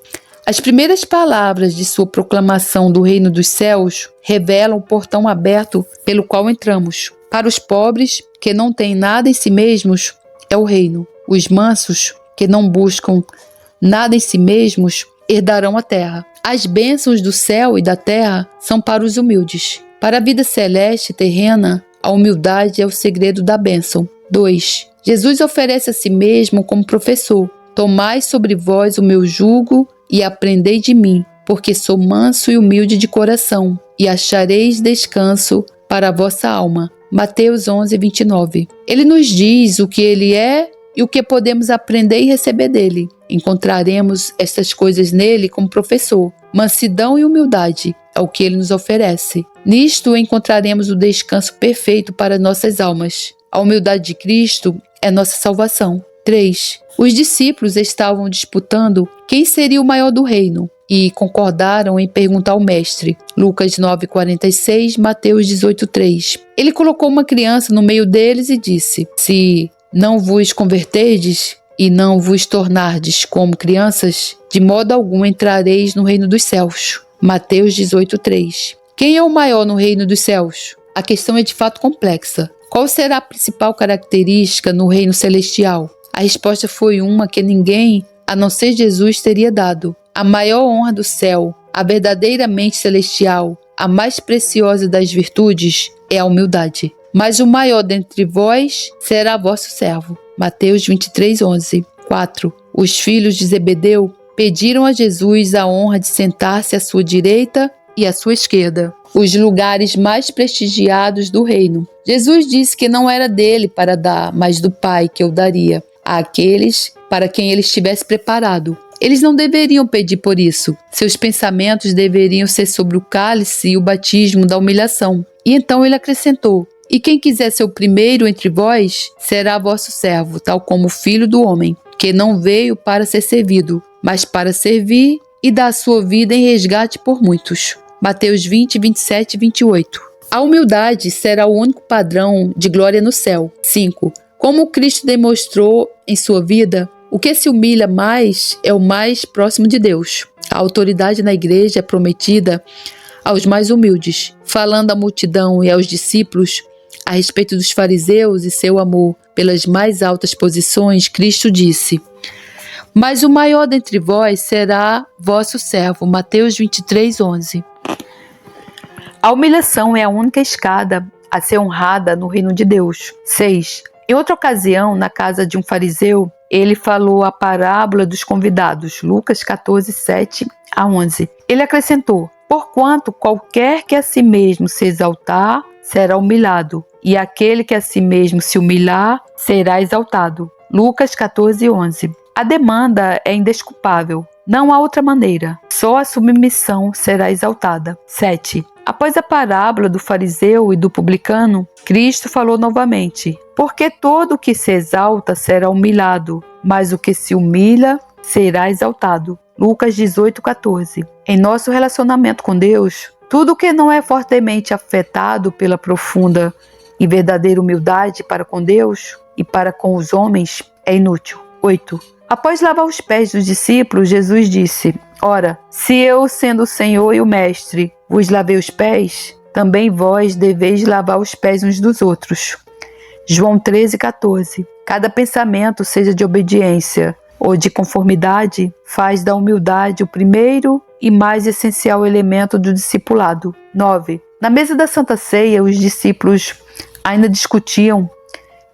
As primeiras palavras de sua proclamação do reino dos céus revelam o portão aberto pelo qual entramos. Para os pobres, que não têm nada em si mesmos, é o reino. Os mansos, que não buscam nada em si mesmos, herdarão a terra. As bênçãos do céu e da terra são para os humildes. Para a vida celeste e terrena, a humildade é o segredo da bênção. 2. Jesus oferece a si mesmo como professor. Tomai sobre vós o meu jugo e aprendei de mim, porque sou manso e humilde de coração, e achareis descanso para a vossa alma. Mateus 11, 29. Ele nos diz o que ele é e o que podemos aprender e receber dele. Encontraremos estas coisas nele como professor. Mansidão e humildade é o que ele nos oferece. Nisto encontraremos o descanso perfeito para nossas almas. A humildade de Cristo é nossa salvação. 3. Os discípulos estavam disputando quem seria o maior do reino e concordaram em perguntar ao mestre. Lucas 9:46, Mateus 18:3. Ele colocou uma criança no meio deles e disse: Se não vos converterdes e não vos tornardes como crianças, de modo algum entrareis no reino dos céus. Mateus 18:3. Quem é o maior no reino dos céus? A questão é de fato complexa. Qual será a principal característica no reino celestial? A resposta foi uma que ninguém, a não ser Jesus, teria dado. A maior honra do céu, a verdadeiramente celestial, a mais preciosa das virtudes, é a humildade. Mas o maior dentre vós será vosso servo. Mateus 23:11. 4. Os filhos de Zebedeu pediram a Jesus a honra de sentar-se à sua direita e à sua esquerda, os lugares mais prestigiados do reino. Jesus disse que não era dele para dar, mas do Pai que o daria àqueles para quem ele estivesse preparado. Eles não deveriam pedir por isso. Seus pensamentos deveriam ser sobre o cálice e o batismo da humilhação. E então ele acrescentou: e quem quiser ser o primeiro entre vós, será vosso servo, tal como o Filho do Homem, que não veio para ser servido, mas para servir e dar a sua vida em resgate por muitos. Mateus 20, 27 e 28. A humildade será o único padrão de glória no céu. 5. Como Cristo demonstrou em sua vida, o que se humilha mais é o mais próximo de Deus. A autoridade na igreja é prometida aos mais humildes. Falando à multidão e aos discípulos a respeito dos fariseus e seu amor pelas mais altas posições, Cristo disse: mas o maior dentre vós será vosso servo. Mateus 23:11. A humilhação é a única escada a ser honrada no reino de Deus. 6. Em outra ocasião, na casa de um fariseu, ele falou a parábola dos convidados, Lucas 14, 7 a 11. Ele acrescentou: porquanto qualquer que a si mesmo se exaltar, será humilhado, e aquele que a si mesmo se humilhar, será exaltado. Lucas 14, 11. A demanda é indesculpável. Não há outra maneira. Só a submissão será exaltada. 7. Após a parábola do fariseu e do publicano, Cristo falou novamente: porque todo o que se exalta será humilhado, mas o que se humilha será exaltado. Lucas 18:14. Em nosso relacionamento com Deus, tudo que não é fortemente afetado pela profunda e verdadeira humildade para com Deus e para com os homens é inútil. 8. Após lavar os pés dos discípulos, Jesus disse: ora, se eu, sendo o Senhor e o Mestre, vos lavei os pés, também vós deveis lavar os pés uns dos outros. João 13:14. Cada pensamento, seja de obediência ou de conformidade, faz da humildade o primeiro e mais essencial elemento do discipulado. 9. Na mesa da Santa Ceia, os discípulos ainda discutiam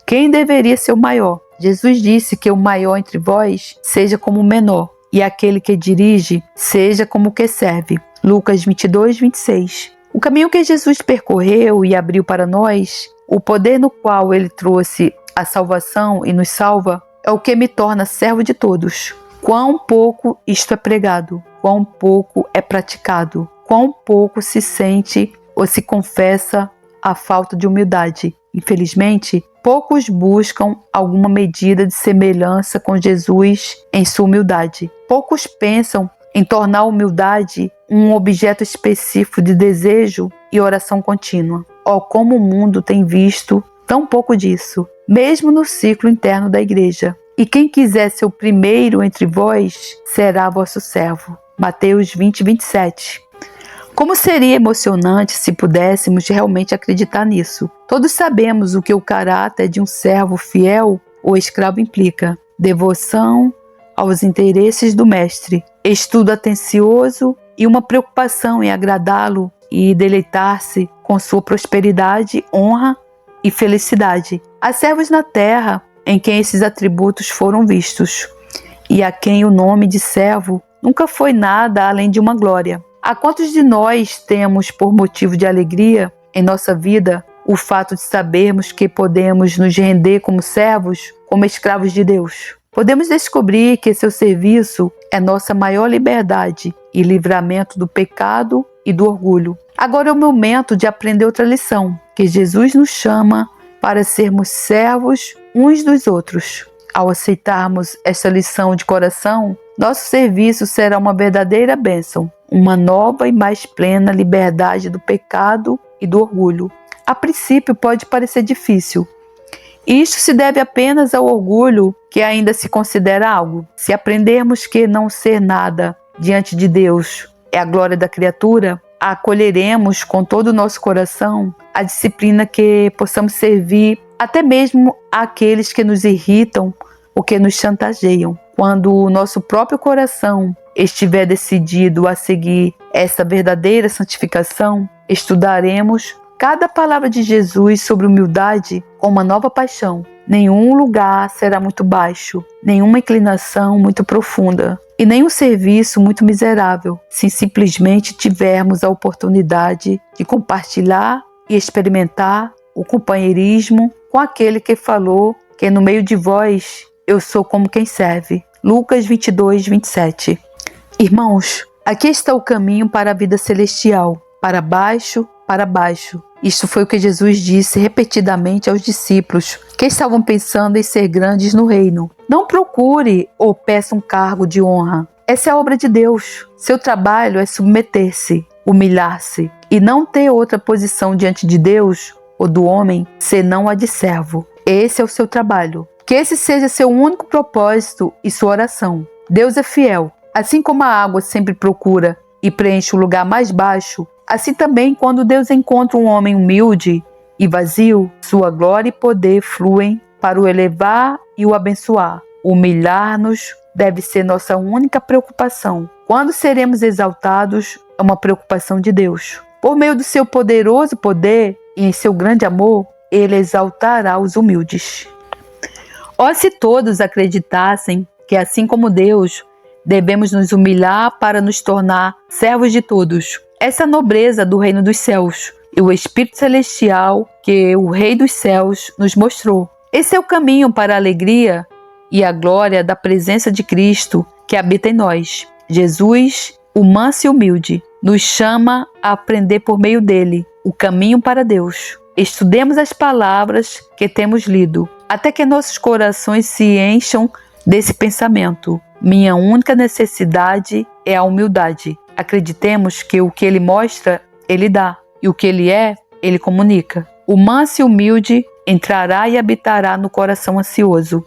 quem deveria ser o maior. Jesus disse que o maior entre vós seja como o menor, e aquele que dirige seja como o que serve. Lucas 22:26. O caminho que Jesus percorreu e abriu para nós, o poder no qual ele trouxe a salvação e nos salva, é o que me torna servo de todos. Quão pouco isto é pregado, quão pouco é praticado, quão pouco se sente ou se confessa a falta de humildade. Infelizmente, poucos buscam alguma medida de semelhança com Jesus em sua humildade. Poucos pensam em tornar a humildade um objeto específico de desejo e oração contínua. Oh, como o mundo tem visto tão pouco disso, mesmo no ciclo interno da igreja. E quem quiser ser o primeiro entre vós, será vosso servo. Mateus 20, 27. Como seria emocionante se pudéssemos realmente acreditar nisso. Todos sabemos o que o caráter de um servo fiel ou escravo implica: devoção aos interesses do mestre, estudo atencioso e uma preocupação em agradá-lo e deleitar-se com sua prosperidade, honra e felicidade. Há servos na terra em quem esses atributos foram vistos, e a quem o nome de servo nunca foi nada além de uma glória. A quantos de nós temos por motivo de alegria em nossa vida o fato de sabermos que podemos nos render como servos, como escravos de Deus? Podemos descobrir que seu serviço é nossa maior liberdade e livramento do pecado e do orgulho. Agora é o momento de aprender outra lição, que Jesus nos chama para sermos servos uns dos outros. Ao aceitarmos essa lição de coração, nosso serviço será uma verdadeira bênção, uma nova e mais plena liberdade do pecado e do orgulho. A princípio pode parecer difícil. Isto se deve apenas ao orgulho que ainda se considera algo. Se aprendermos que não ser nada diante de Deus é a glória da criatura, acolheremos com todo o nosso coração a disciplina que possamos servir até mesmo àqueles que nos irritam ou que nos chantageiam. Quando o nosso próprio coração estiver decidido a seguir essa verdadeira santificação, estudaremos cada palavra de Jesus sobre humildade com uma nova paixão. Nenhum lugar será muito baixo, nenhuma inclinação muito profunda e nenhum serviço muito miserável, se simplesmente tivermos a oportunidade de compartilhar e experimentar o companheirismo com aquele que falou que no meio de vós eu sou como quem serve. Lucas 22, 27. Irmãos, aqui está o caminho para a vida celestial, para baixo, para baixo. Isto foi o que Jesus disse repetidamente aos discípulos que estavam pensando em ser grandes no reino. Não procure ou peça um cargo de honra. Essa é a obra de Deus. Seu trabalho é submeter-se, humilhar-se e não ter outra posição diante de Deus ou do homem senão a de servo. Esse é o seu trabalho. Que esse seja seu único propósito e sua oração. Deus é fiel. Assim como a água sempre procura e preenche o lugar mais baixo, assim também quando Deus encontra um homem humilde e vazio, sua glória e poder fluem para o elevar e o abençoar. Humilhar-nos deve ser nossa única preocupação. Quando seremos exaltados, é uma preocupação de Deus. Por meio do seu poderoso poder e em seu grande amor, Ele exaltará os humildes. Ó, se todos acreditassem que assim como Deus, devemos nos humilhar para nos tornar servos de todos. Essa é a nobreza do reino dos céus e o Espírito Celestial que o Rei dos céus nos mostrou. Esse é o caminho para a alegria e a glória da presença de Cristo que habita em nós. Jesus, o manso e humilde, nos chama a aprender por meio dele o caminho para Deus. Estudemos as palavras que temos lido, até que nossos corações se encham desse pensamento. Minha única necessidade é a humildade. Acreditemos que o que ele mostra, ele dá, e o que ele é, ele comunica. O manso e humilde entrará e habitará no coração ansioso.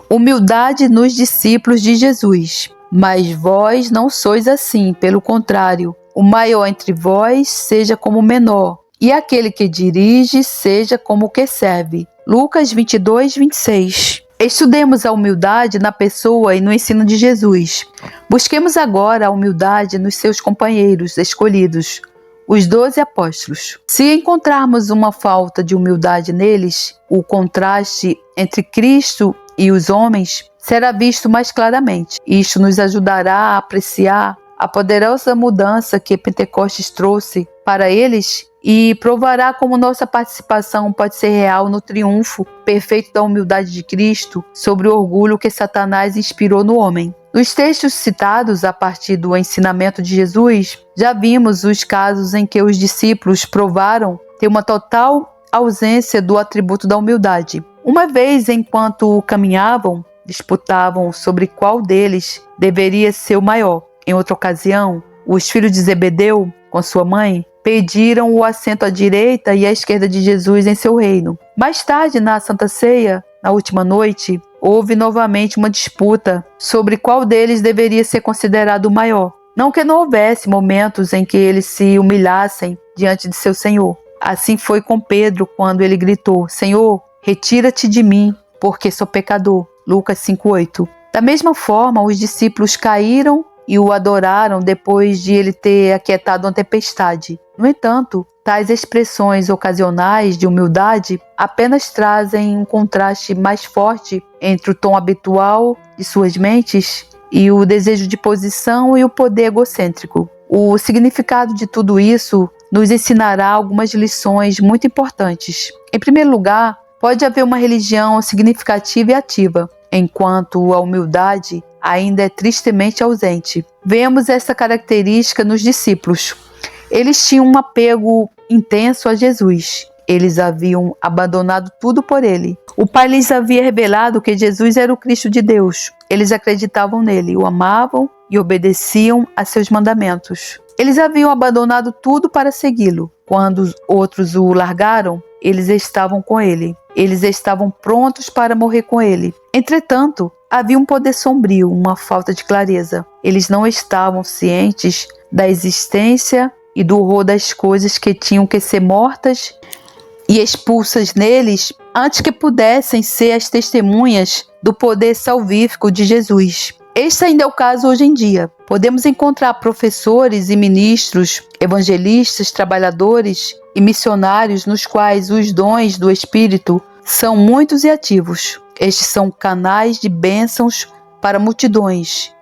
Humildade nos discípulos de Jesus. Mas vós não sois assim, pelo contrário. O maior entre vós seja como o menor, e aquele que dirige seja como o que serve. Lucas 22, 26. Estudemos a humildade na pessoa e no ensino de Jesus. Busquemos agora a humildade nos seus companheiros escolhidos, os 12 apóstolos. Se encontrarmos uma falta de humildade neles, o contraste entre Cristo e os homens será visto mais claramente. Isto nos ajudará a apreciar a poderosa mudança que Pentecostes trouxe para eles e provará como nossa participação pode ser real no triunfo perfeito da humildade de Cristo sobre o orgulho que Satanás inspirou no homem. Nos textos citados a partir do ensinamento de Jesus, já vimos os casos em que os discípulos provaram ter uma total ausência do atributo da humildade. Uma vez, enquanto caminhavam, disputavam sobre qual deles deveria ser o maior. Em outra ocasião, os filhos de Zebedeu, com sua mãe, pediram o assento à direita e à esquerda de Jesus em seu reino. Mais tarde, na Santa Ceia, na última noite, houve novamente uma disputa sobre qual deles deveria ser considerado o maior. Não que não houvesse momentos em que eles se humilhassem diante de seu Senhor. Assim foi com Pedro quando ele gritou: Senhor, retira-te de mim, porque sou pecador. Lucas 5:8. Da mesma forma, os discípulos caíram e o adoraram depois de ele ter aquietado uma tempestade. No entanto, tais expressões ocasionais de humildade apenas trazem um contraste mais forte entre o tom habitual de suas mentes e o desejo de posição e o poder egocêntrico. O significado de tudo isso nos ensinará algumas lições muito importantes. Em primeiro lugar, pode haver uma religião significativa e ativa, enquanto a humildade ainda é tristemente ausente. Vemos essa característica nos discípulos. Eles tinham um apego intenso a Jesus. Eles haviam abandonado tudo por ele. O Pai lhes havia revelado que Jesus era o Cristo de Deus. Eles acreditavam nele, o amavam e obedeciam a seus mandamentos. Eles haviam abandonado tudo para segui-lo. Quando outros o largaram, eles estavam com ele. Eles estavam prontos para morrer com ele. Entretanto, havia um poder sombrio, uma falta de clareza. Eles não estavam cientes da existência e do horror das coisas que tinham que ser mortas e expulsas neles antes que pudessem ser as testemunhas do poder salvífico de Jesus. Este ainda é o caso hoje em dia. Podemos encontrar professores e ministros, evangelistas, trabalhadores e missionários nos quais os dons do Espírito são muitos e ativos. Estes são canais de bênçãos para multidões.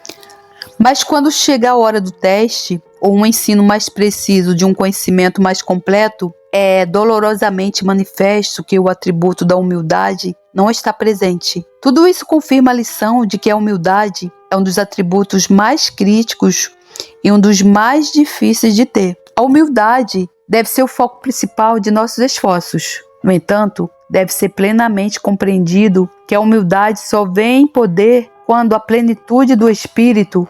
Mas quando chega a hora do teste, ou um ensino mais preciso de um conhecimento mais completo, é dolorosamente manifesto que o atributo da humildade não está presente. Tudo isso confirma a lição de que a humildade é um dos atributos mais críticos e um dos mais difíceis de ter. A humildade deve ser o foco principal de nossos esforços. No entanto, deve ser plenamente compreendido que a humildade só vem em poder quando a plenitude do Espírito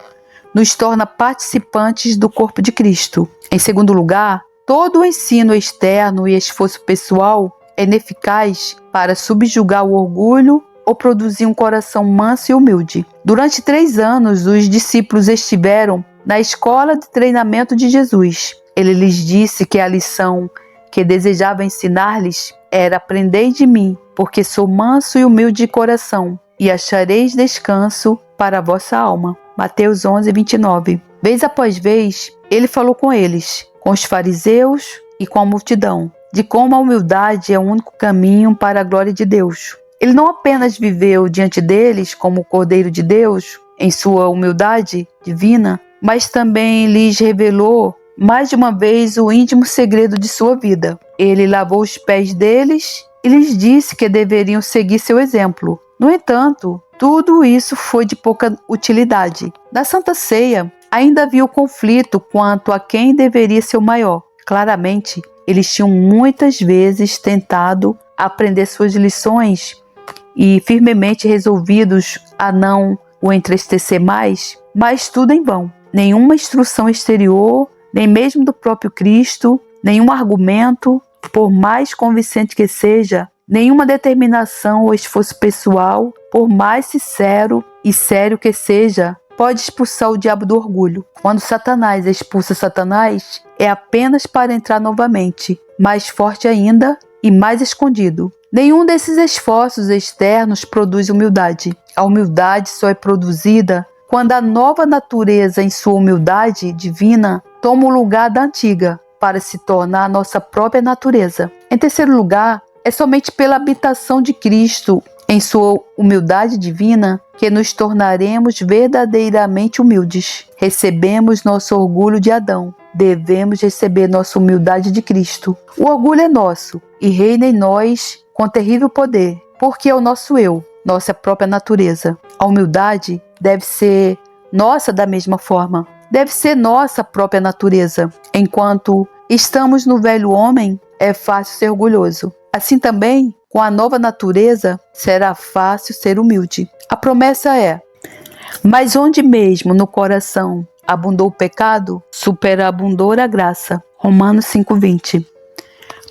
nos torna participantes do corpo de Cristo. Em segundo lugar, todo o ensino externo e esforço pessoal é ineficaz para subjugar o orgulho ou produzir um coração manso e humilde. Durante 3 anos, os discípulos estiveram na escola de treinamento de Jesus. Ele lhes disse que a lição que desejava ensinar-lhes era: aprendei de mim, porque sou manso e humilde de coração, e achareis descanso para a vossa alma. Mateus 11, 29. Vez após vez, ele falou com eles, com os fariseus e com a multidão, de como a humildade é o único caminho para a glória de Deus. Ele não apenas viveu diante deles como o Cordeiro de Deus, em sua humildade divina, mas também lhes revelou mais de uma vez o íntimo segredo de sua vida. Ele lavou os pés deles e lhes disse que deveriam seguir seu exemplo. No entanto, tudo isso foi de pouca utilidade. Na Santa Ceia, ainda havia o conflito quanto a quem deveria ser o maior. Claramente, eles tinham muitas vezes tentado aprender suas lições e firmemente resolvidos a não o entristecer mais, mas tudo em vão. Nenhuma instrução exterior, nem mesmo do próprio Cristo, nenhum argumento, por mais convincente que seja, nenhuma determinação ou esforço pessoal, por mais sincero e sério que seja, pode expulsar o diabo do orgulho. Quando Satanás expulsa Satanás, é apenas para entrar novamente, mais forte ainda e mais escondido. Nenhum desses esforços externos produz humildade. A humildade só é produzida quando a nova natureza, em sua humildade divina, toma o lugar da antiga, para se tornar a nossa própria natureza. Em terceiro lugar, é somente pela habitação de Cristo, em sua humildade divina, que nos tornaremos verdadeiramente humildes. Recebemos nosso orgulho de Adão. Devemos receber nossa humildade de Cristo. O orgulho é nosso e reina em nós com terrível poder, porque é o nosso eu, nossa própria natureza. A humildade deve ser nossa da mesma forma. Deve ser nossa própria natureza. Enquanto estamos no velho homem, é fácil ser orgulhoso. Assim também, com a nova natureza, será fácil ser humilde. A promessa é: mas onde mesmo no coração abundou o pecado, superabundou a graça. Romanos 5:20.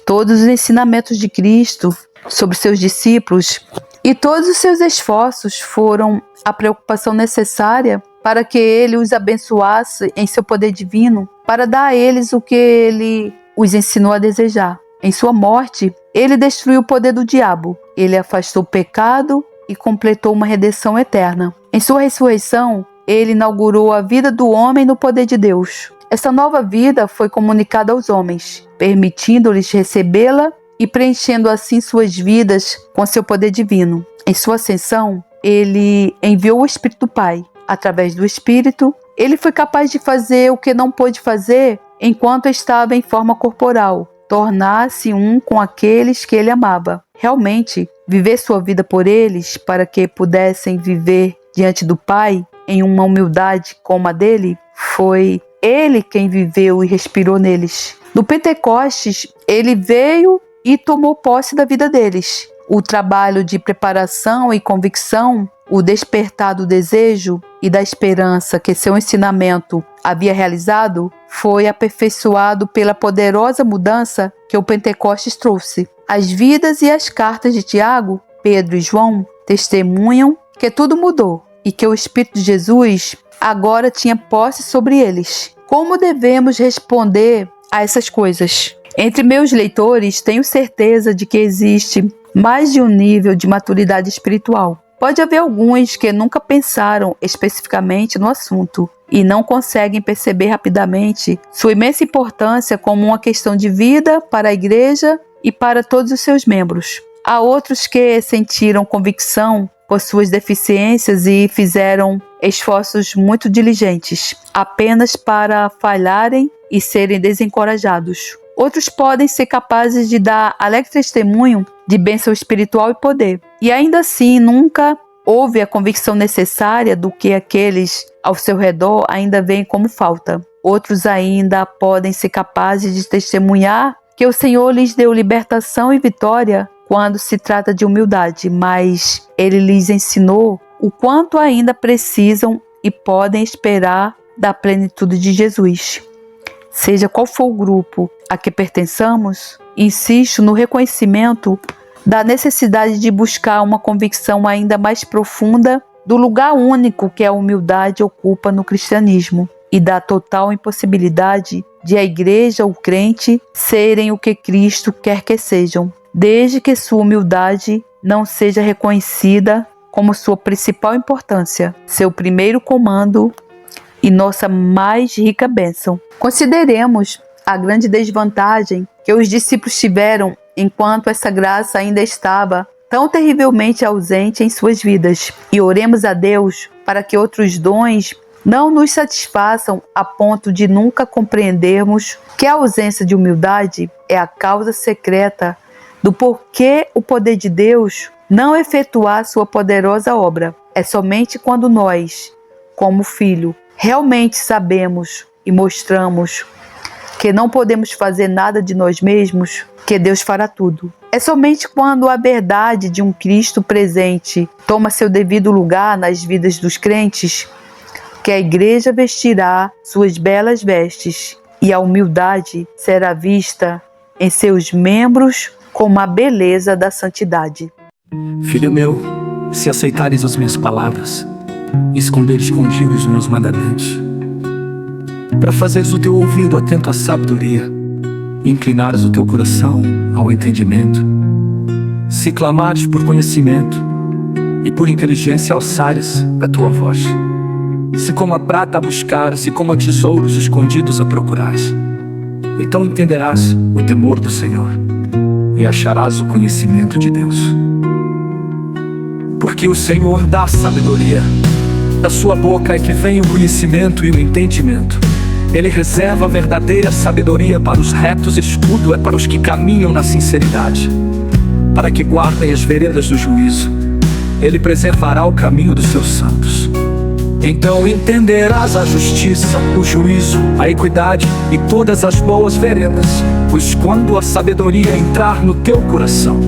Todos os ensinamentos de Cristo sobre seus discípulos e todos os seus esforços foram a preocupação necessária para que ele os abençoasse em seu poder divino, para dar a eles o que ele os ensinou a desejar. Em sua morte, ele destruiu o poder do diabo, ele afastou o pecado e completou uma redenção eterna. Em sua ressurreição, ele inaugurou a vida do homem no poder de Deus. Essa nova vida foi comunicada aos homens, permitindo-lhes recebê-la e preenchendo assim suas vidas com seu poder divino. Em sua ascensão, ele enviou o Espírito do Pai. Através do Espírito, ele foi capaz de fazer o que não pôde fazer enquanto estava em forma corporal, tornar-se um com aqueles que ele amava. Realmente, viver sua vida por eles, para que pudessem viver diante do Pai em uma humildade como a dele, foi ele quem viveu e respirou neles. No Pentecostes, ele veio e tomou posse da vida deles. O trabalho de preparação e convicção, o despertar do desejo e da esperança que seu ensinamento havia realizado, foi aperfeiçoado pela poderosa mudança que o Pentecostes trouxe. As vidas e as cartas de Tiago, Pedro e João testemunham que tudo mudou e que o Espírito de Jesus agora tinha posse sobre eles. Como devemos responder a essas coisas? Entre meus leitores, tenho certeza de que existe mais de um nível de maturidade espiritual. Pode haver alguns que nunca pensaram especificamente no assunto e não conseguem perceber rapidamente sua imensa importância como uma questão de vida para a igreja e para todos os seus membros. Há outros que sentiram convicção por suas deficiências e fizeram esforços muito diligentes, apenas para falharem e serem desencorajados. Outros podem ser capazes de dar alegre testemunho de bênção espiritual e poder, e ainda assim nunca houve a convicção necessária do que aqueles ao seu redor ainda veem como falta. Outros ainda podem ser capazes de testemunhar que o Senhor lhes deu libertação e vitória quando se trata de humildade, mas Ele lhes ensinou o quanto ainda precisam e podem esperar da plenitude de Jesus. Seja qual for o grupo a que pertençamos, insisto no reconhecimento da necessidade de buscar uma convicção ainda mais profunda do lugar único que a humildade ocupa no cristianismo e da total impossibilidade de a igreja ou o crente serem o que Cristo quer que sejam, desde que sua humildade não seja reconhecida como sua principal importância, seu primeiro comando e nossa mais rica bênção. Consideremos a grande desvantagem que os discípulos tiveram enquanto essa graça ainda estava tão terrivelmente ausente em suas vidas, e oremos a Deus para que outros dons não nos satisfaçam a ponto de nunca compreendermos que a ausência de humildade é a causa secreta do porquê o poder de Deus não efetuar sua poderosa obra. É somente quando nós, como filho, realmente sabemos e mostramos que não podemos fazer nada de nós mesmos, que Deus fará tudo. É somente quando a verdade de um Cristo presente toma seu devido lugar nas vidas dos crentes que a igreja vestirá suas belas vestes e a humildade será vista em seus membros como a beleza da santidade. Filho meu, se aceitares as minhas palavras, esconderes contigo os meus mandamentos, para fazeres o teu ouvido atento à sabedoria, e inclinares o teu coração ao entendimento, se clamares por conhecimento e por inteligência alçares a tua voz, se como a prata a buscares e como a tesouros escondidos a procurares, então entenderás o temor do Senhor e acharás o conhecimento de Deus. Porque o Senhor dá sabedoria, da sua boca é que vem o conhecimento e o entendimento. Ele reserva a verdadeira sabedoria para os retos, escudo é para os que caminham na sinceridade, para que guardem as veredas do juízo. Ele preservará o caminho dos seus santos. Então entenderás a justiça, o juízo, a equidade e todas as boas veredas. Pois quando a sabedoria entrar no teu coração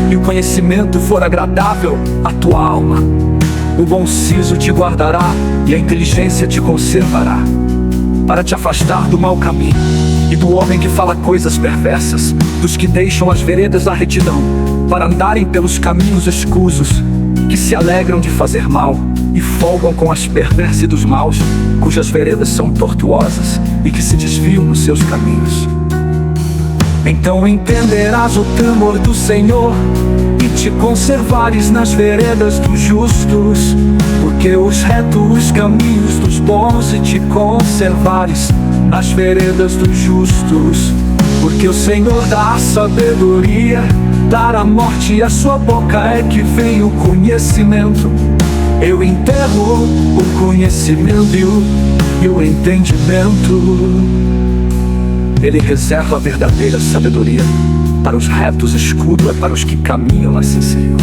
e o conhecimento for agradável à tua alma, o bom siso te guardará e a inteligência te conservará, para te afastar do mau caminho e do homem que fala coisas perversas, dos que deixam as veredas da retidão, para andarem pelos caminhos escusos, que se alegram de fazer mal e folgam com as perversas dos maus, cujas veredas são tortuosas e que se desviam nos seus caminhos. Então entenderás o temor do Senhor e te conservares nas veredas dos justos, porque os retos caminhos dos bons e te conservares nas veredas dos justos. Porque o Senhor dá sabedoria, dar a morte e a sua boca é que vem o conhecimento. Eu enterro o conhecimento e o entendimento. Ele reserva a verdadeira sabedoria para os retos, escudo é para os que caminham assim, Senhor.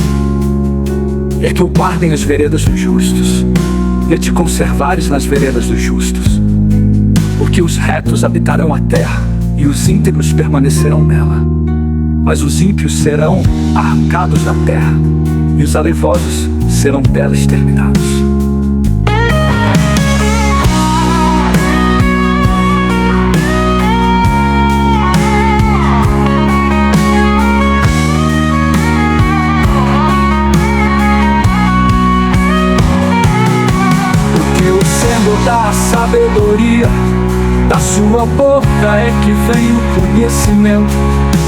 É que o guardem as veredas dos justos e te conservares nas veredas dos justos. Porque os retos habitarão a terra e os íntegros permanecerão nela. Mas os ímpios serão arrancados da terra e os alevosos serão dela exterminados. Da sabedoria, da sua boca é que vem o conhecimento,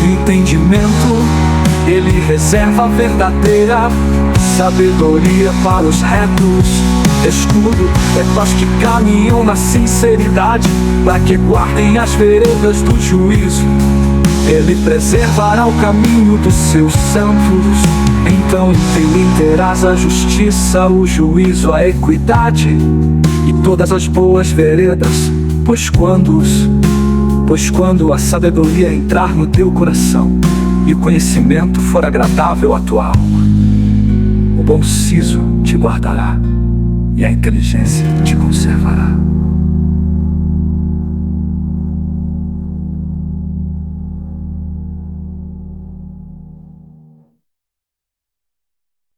o entendimento. Ele reserva a verdadeira sabedoria para os retos. Escudo é para os que caminham na sinceridade, para que guardem as veredas do juízo. Ele preservará o caminho dos seus santos. Então terás a justiça, o juízo, a equidade e todas as boas veredas. Pois quando a sabedoria entrar no teu coração e o conhecimento for agradável à tua alma, o bom siso te guardará e a inteligência te conservará.